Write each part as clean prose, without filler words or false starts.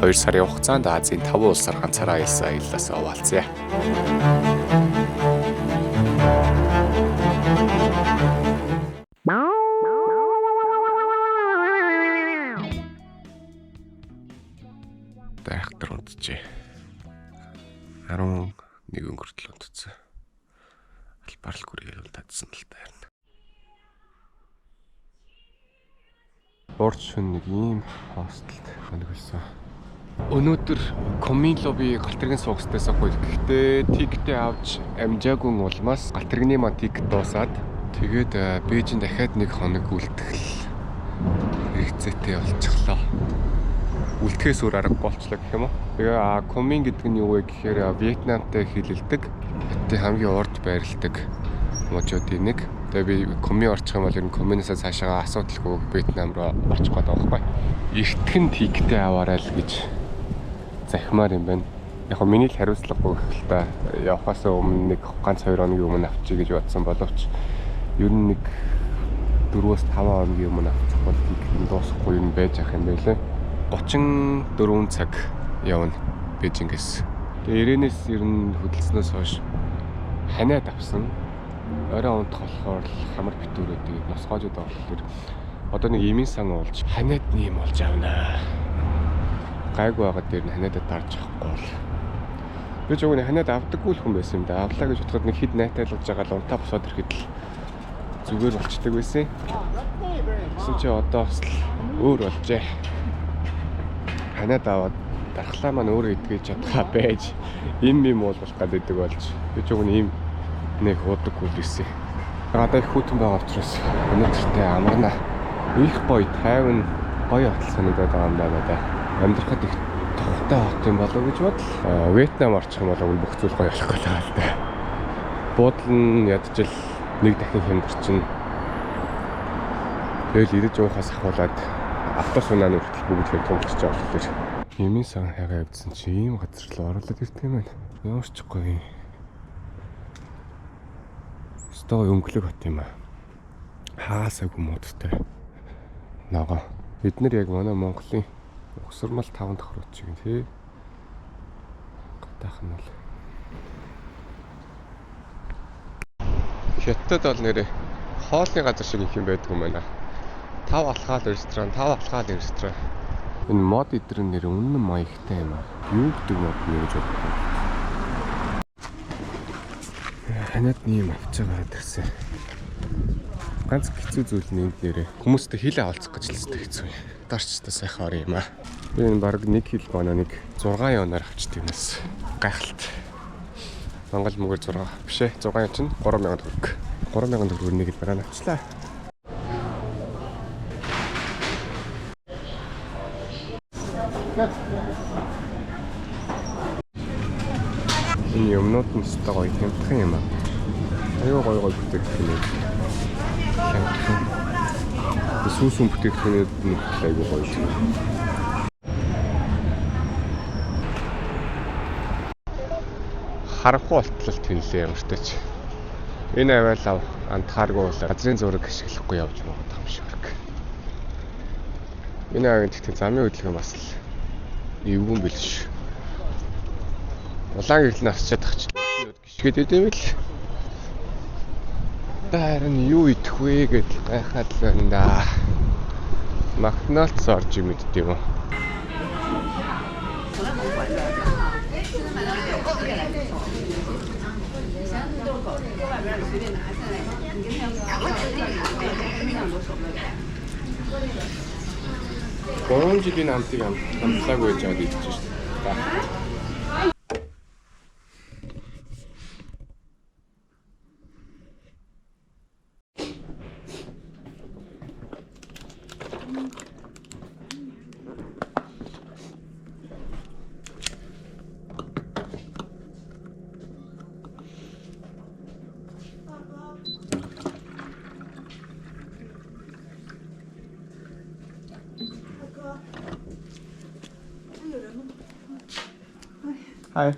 2 сарын хугацаанд Азийн 5 улсаар ганцаараа аялсан аяллаас оваалцъя. Айхтар унтжээ. 11 өнгөртөл унтцсан. Албарл гүрийгэл татсан л таарна. Урд шөнө нэг ийм хостелд хоногсон. Өнөөдөр комин лобби галтэргийн суугчдаас авахгүй. Гэхдээ тиктэй авч амжаагүй улмаас галтэргийн маань тик дуусаад тэгээд Бээжинд дахиад нэг хоног үлтгэл хэрэгцээтэй болчихлоо. Үлдэхээс өөр арга болчлоо гэх юм уу. Тэгээ комин гэдэг нь юу вэ гэхээр Вьетнамтай хилэлдэг. Хятадын хамгийн урд байрладаг мужуудын нэг. Тэгээ би комин орчих юм бол ер нь коминаас цаашаа асуудалгүй Вьетнам руу очих гээд байгаа байхгүй. Эртхэн тиктэй аваарай л гэж захимаар юм байна. Яг нь миний л хариуцлагагүй гэх л та. Явахаас өмнө нэг ганц 2 хоногийн өмнө авчиг гэж бодсон боловч ер нь нэг 4-5 хоногийн өмнө авчих бол тик дуусахгүй юм байж ах юм байлээ. 34 цаг явна Бээжингээс. Тэгээ ирээнээс ер нь хөдөлснөөс хойш ханиад авсан. Орой унтах болохоор хамар битүүрээ тэгээд носгоожод байгаа болохоор одоо нэг имийн сан уулж ханиад нэм болж авнаа. Гайгүй байгаа дээр нь ханиадад дарж авахгүй бол. Би ч өгнө ханиад авдаггүй л хүн байсан юм да. Авлаа гэж бодоход нэг хэд найтайлгаж байгаа л унтаа босоод ирэхэд л зүгээр болчдөг байсан. Гэсэн чи одоо бас л өөр болжээ. Ханиад аваад дархлаа маань өөрөө идгэж чадхаа байж им уулгах гэдэг болж. Би ч өгнө им нэг удаггүй лээсэн. Одоо их хүйтэн байгаа учраас өнөөдөртөө амарна. Их гоё тайван гоё хотол санагдаад байгаа юм байна да. Амьдрахад их тухтай хот юм болов гэж бодол. Вьетнам орчих юм бол бүх зүйл гоё болох байлаа л да. Буудал нь ядчил нэг дахин хямдарчин. Тэгэл ирэж уухаас ахуулаад автобус унааны хүртэл бүгд хэв томчж байгаа болохоор Имийн сан хагаа явдсан чи ийм газар руу оруулаад ирдэг юм байна. Ямар ч гоё. Стоо өнгөлөг хот юм аа. Хаасаагүй модтой. Ногоо. Бид нар яг манай Монголын угсармал 5 дахь руу чиг тий. Гатайхан бол. Хятад бол нэрээ хоолны газар шиг их юм байдаг юм байна. 5 алхаал ресторан, 5 алхаал ресторан. Энэ мод идрэн нэр үнэн маягтай юм аа. Юу гэдэг мод нэр гэж боддог. Ханиад нэм авч байгаа гэсэн. Ганц хэцүү зүйл нь энд нэрээ хүмүүстэй хилээ олцох гэж хэлсэн хэцүү. Дарчтай сайхан ор юм аа. Би энэ баг 1 хил гоноо нэг 6 янаар авчдаг юмс. Гайхалт. Монгол мөнгөөр 6 биш ээ. 6 янаа чинь 3000 төгрөг. 3000 төгрөөр нэг л бараа авчлаа. Энэ юмнууд нь өстой гоё хямдхан юм аа. Аюу гоё бүтээгдэхүүн. Хямдхан. Сүүсүн бүтээгдэхүүнүүд нь аюу гоё. Харахгүй болтлол тэнлээ ямартай ч. Энэ аваалаа антхааргүй бол газрын зураг ашиглахгүй явж байгаа юм шиг байна. Энэ авийн тэгтээ замын хөдөлгөөн бас л эвгүй бэл ш. Улаан гэрлэн авчиад тахч гიშгээд идэв л. Харин юу идэх вэ гэж гайхаад л байна да. Макдоналдс орж мэддэг юм уу? Гурван жилийн амтыг амтлаагүй гэж бодож идэж шүү дээ. Hi.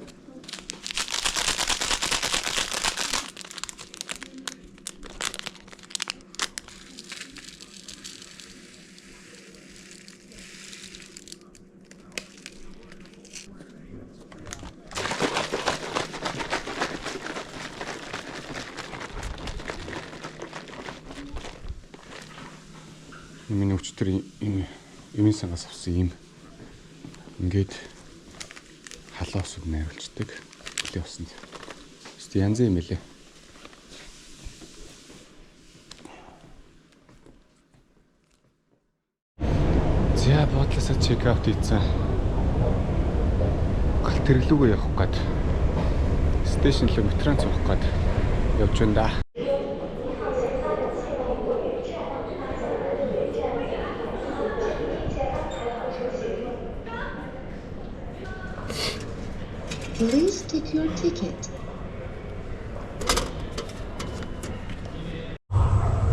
Миний өчтөр эмийн сангаас авсан юм. Ингээд халуус үг найруулцдаг. Хөлөө басна. Өст янз юм элэ. За бодлосоо чек аут хийцэн. Галт тэрэглүүгээ явах гээд стейшн руу метрон цуух гээд явж байна да. Please take your ticket.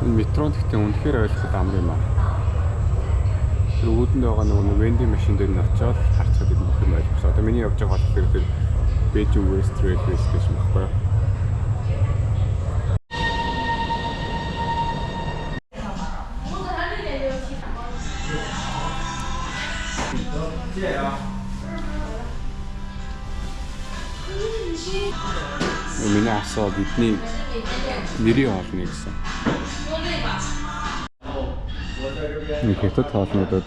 Метрон гэхдээ үнэхээр ойлгоход амар юм аа. Тэр үүдэнд байгаа нөгөө вендинг машин дээр нь очиод харцаад ирэх юм ойлгосон. Одоо миний явж байгаа хол тэр Beijing West Railway Station байхгүй юу? Миний асуу бидний нэрийн хоолны гэсэн. Нэг хятад хоолнуудад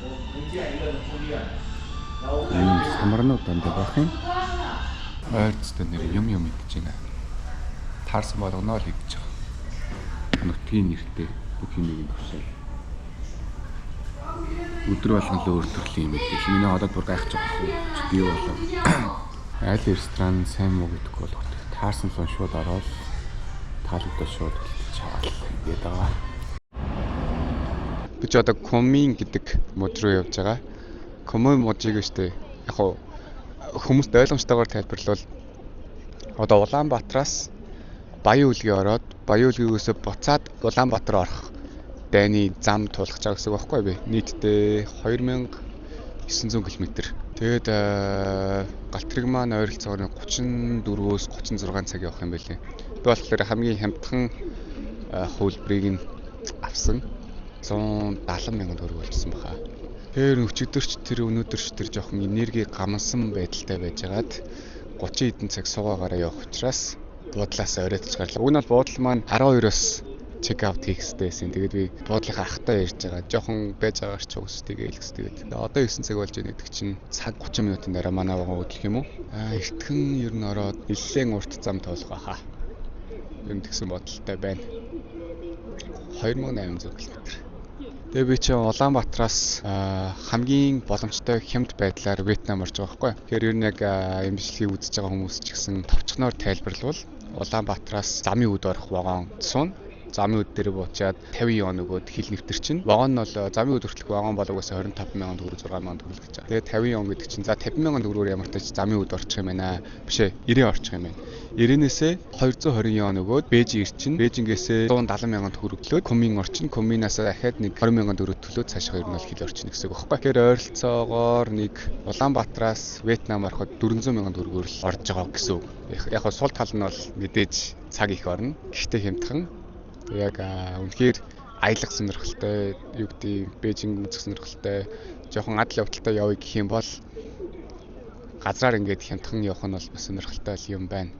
самарнууд дандаа байх юм. Ойрцтой нэр юм идэж байна. Таарсан болгоно л идэж байгаа. Нутгийн нэртэй бүх юм нэг төвшил. Өдөр болгон л өөр төрлийн юм идэж. Миний одод бүр гайхаж байгаа. Чи юу болов? Аль ресторан сайн муу гэдэггүй бол таарсан сон шууд ороод таалагдал шууд чаваал гэдэг байгаа. Би ч одоо Комин гэдэг мод руу явж байгаа. Комин модыг штэ яг хуу хүмүүст ойлгомжтойгоор тайлбарлавал одоо Улаанбаатараас Баян үлгээ ороод Баян үлгээс буцаад Улаанбаатар орох дайны зам тулах гэж байгаа гэсэн үг байхгүй би. Нийтдээ 2900 км. Тэгээд Галтрэг маань ойролцоогоор 34-өөс 36 цаг явах юм байлээ. Би болохоор хамгийн хямдхан хөлбрийг нь авсан. 170,000 төгрөг болчихсон баха. Тэр өчигдөрч тэр өнөөдөрч тэр жоохон энерги гамсан байдалтай байжгаад 30 хэдэн цаг суугаагаараа явах учраас буудлаас оройтж гарлаа. Уг нь бол буудлын маань 12-оос чек аут хийх хэрэгтэйсэн. Тэгээд би буудлынхаа ахтай ярьж байгаа. Жоохон байж байгаач ч угс тэгээл. Тэгээд одоо 9 цаг болж байгаа гэдэг чинь цаг 30 минутын дараа манай байгаа хөдлөх юм уу? Эртхэн ер нь ороод нэлээд урт зам тоолох байхаа. Юм тэгсэн бодолтой байна. 2800 км. Тэгээ би чи Улаанбаатараас хамгийн боломжтой хямд байдлаар Вьетнам орж байгаа байхгүй. Тэгэхээр ер нь яг эмчилгээг үзэж байгаа хүмүүс ч гэсэн товчхоноор тайлбарлавал Улаанбаатараас замын үд орох вагон суун. Замын үд дээр буучаад 50 вон өгөөд хил нэвтэр чинь. Вагон нь бол замын үд хүртэлх вагон болгоос 25,000 төгрөг 6,000 төгрөг гэж байгаа. Тэгээд 50 вон гэдэг чинь за 50,000 төгрөгөөр ямар ч тач замын үд орчих юм байна. Бишээ 90 орчих юм байна. 90-ээсээ 220 вон өгөөд Бээжин ирчин. Бээжингээсээ 170,000 төгрөг төлөөд Комин орчин. Коминаас дахиад нэг 20,000 төгрөг төлөөд цаашаа ер нь бол хил орчин гэсэн үг байхгүй. Тэгэхээр ойролцоогоор нэг Улаанбаатараас Вьетнам ороход 400,000 төгрөгөөр л орж байгаа гэсэн үг. Яг нь сул тал нь бол мэдээж цаг их орно. Гэхдээ хямдхан яг үнэхээр аялах сонирхолтой юу гэдэг Бээжин үзэх сонирхолтой жоохон адал явдалтай явъя гэх юм бол газраар ингээд хямдхан явах нь бол бас сонирхолтой юм байна.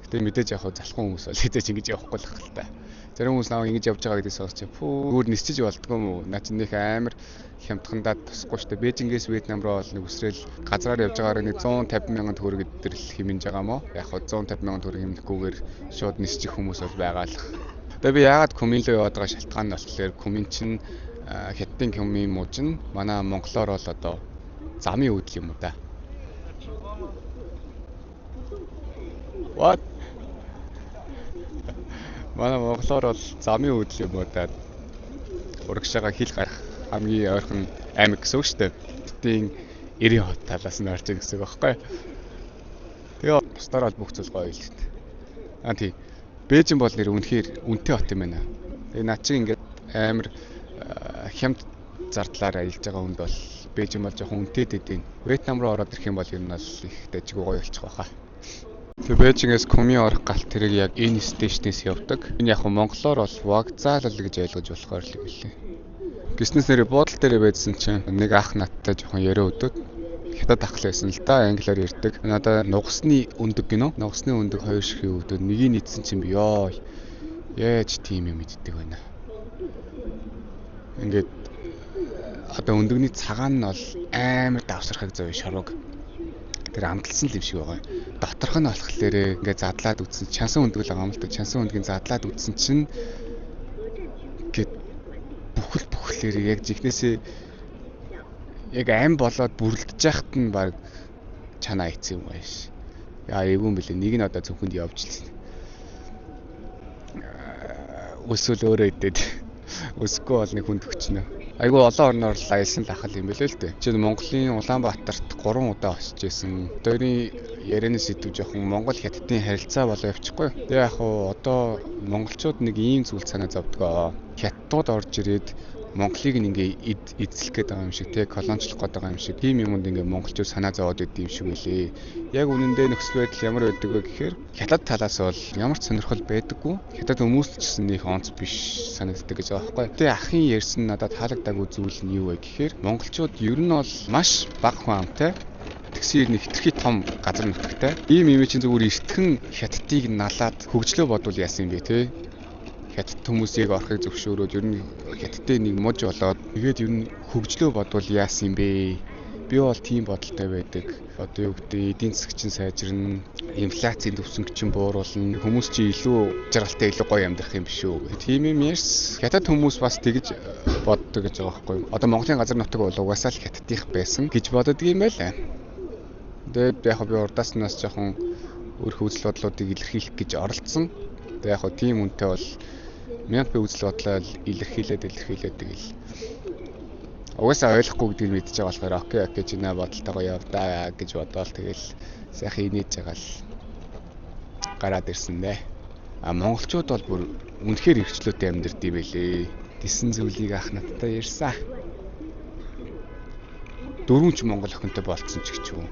Гэтэ мэдээж яг залхуу хүмүүс бол хэзээ ч ингэж явахгүй л хэл та. Зарим хүмүүс наваа ингэж явж байгаа гэдээс сонсч пүүр нисчиж болдгоо юм уу? Наа чинь нэг амар хямдхандаа тусахгүй штэ. Бээжингээс Вьетнам руу бол нэг үсрээл газраар явж байгаагаар нэг 150,000 төгрөг гэдэр л хэмнэж байгаа мó. Яг 150,000 төгрөг хэмнэхгүйгээр шууд нисчих хүмүүс бол байгаа л. Тэгээ би яагаад Комин руу яваад байгаа шалтгаан нь болохоор Комин чинь хятадын Комин мууж нь манай монголоор бол одоо замын үүдэл юм уу да. What? Манай монголоор бол замын үүдэл юм уу да. Урагшаага хил гарах хамгийн ойрхон аймаг гэсэн үг шүү дээ. Хятадын 90 хот талаас нь орж ийн гэсэн үг байхгүй. Тэгээ бусдаар бол бүх зүйл гоё л дээ. Тийм. Бээжин бол нэр үнэхээр үнэтэй хот юм байна. Тэгээ наа чи ингээд амар хямд зардлаар аялж байгаа хүнд бол Бээжин бол жоохон үнэтэй дэдийн. Вьетнам руу ороод ирэх юм бол ер нь л их дэжгүй гоё болчих واخа. Тэгээ Бээжингээс Комин орох галт тэрэг яг энэ стейшнээс явдаг. Энэ яг монголоор бол вокзал гэж ойлгож болохоор л гэлээ. Гиснес нэрээ буудлын дээр байжсэн чинь нэг ах надтай жоохон яриа өдөөд хятад ах л байсан л да, англиар ярьдаг. Надаа нугасны өндөг гинөө. Нугасны өндөг хоёр ширхээ өдөөд нэгийг нийцсэн чинь би ёо. Яаж тийм юм мэддэг байна. Ингээд одоо өндөгний цагаан нь бол амар давсархаг зав шорог. Тэр амталсан л юм шиг байгаа. Доторх нь болохоор ингээд задлаад үтсэн чансан өндөг л байгаа юм л да. Чансан өндгийн задлаад үтсэн чинь ингээд бүхлээр яг жигнэсээ яг ам болоод бүрлдэж яхад нь баг чанаа ийцсэн юм байш. Яа эвгүй юм бэлээ. Нэг нь одоо зөвхөнд явж илсэн. Өсвөл өөрөө идээд өсөхгүй бол нэг хүнд өгчнө. Айгүй олон орноор аялсан л ахал юм бэлээ л дээ. Чи Монголын Улаанбаатарт 3 удаа очиж исэн. Өөрийн ярианы сэдв жоохон Монгол Хятадын харилцаа болоо явчихгүй. Тэгээ яг одоо монголчууд нэг ийм зүйл санаа зовдгоо. Хятадууд орж ирээд Монголыг ингээ эзлэх гээд байгаа юм шиг, тэг колоничлох гээд байгаа юм шиг. Тийм юмд ингээ монголчууд санаа зовоод идэв юм шиг үлээ. Яг үнэндээ нөхцөл байдал ямар байдаг вэ гэхээр Хятад талаас бол ямар ч сонирхол байдаггүй. Хятад хүмүүс ч гэсэн нэг онц биш санагддаг гэж байгаа байхгүй. Тэгээ ахын ярьсан надад таалагдаагүй зүйл нь юу вэ гэхээр монголчууд ер нь бол маш бага хүн амтай. Тэгсээр нэг хитрхи том газар нутагтай. Ийм юм чинь зүгээр эртхэн Хятадыг налаад хөгжлөө бодвол яасан юм бэ те? Хятад хүмүүсийг орохыг зөвшөөрөөд ер нь Хятадтай нэг мож болоод тэгээд ер нь хөгжлөө бодвол яасан юм бэ? Би бол тийм бодолтой байдаг. Одоо юу гэдэг эдийн засаг чинь сайжирна, инфляцийн төвсөнг чинь бууруулна, хүмүүс чинь илүү жаргалтай илүү гоё амьдрах юм биш үү? Тийм юм яс. Хятад хүмүүс бас тэгж боддог гэж байгаа байхгүй юу? Одоо Монголын газар нутаг бол угаасаа л Хятадынх байсан гэж боддог юм байлаа. Тэгээд яг би урдаас нас жоохон өөр хөвзөл бодлуудыг илэрхийлэх гэж оролцсон. Тэгээд яг тийм үнэтэй бол мянга би үзэл бодлоо илэрхийлээд тэгэл угаасаа ойлгохгүй гэдгийг мэдчихэж байгаа болохоор окей чи наа бодолтойгоо явдаа гэж бодоол тэгэл сайхан инээж байгаа л гараад ирсэн дээ. Монголчууд бол бүр үнэхээр эрхчлөөтэй амьдэрдэг юм байлээ. Тэсэн зүйлийг ах надтай ярьсан. 4 ч Монгол охинтой болцсон ч гэж юу.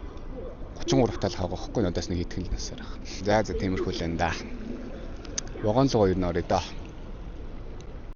33 тал хавгахгүй надаас нэг итгэл насаар ах. За тиймэрхүү л энэ да. Вагон л 2 нөрөө доо.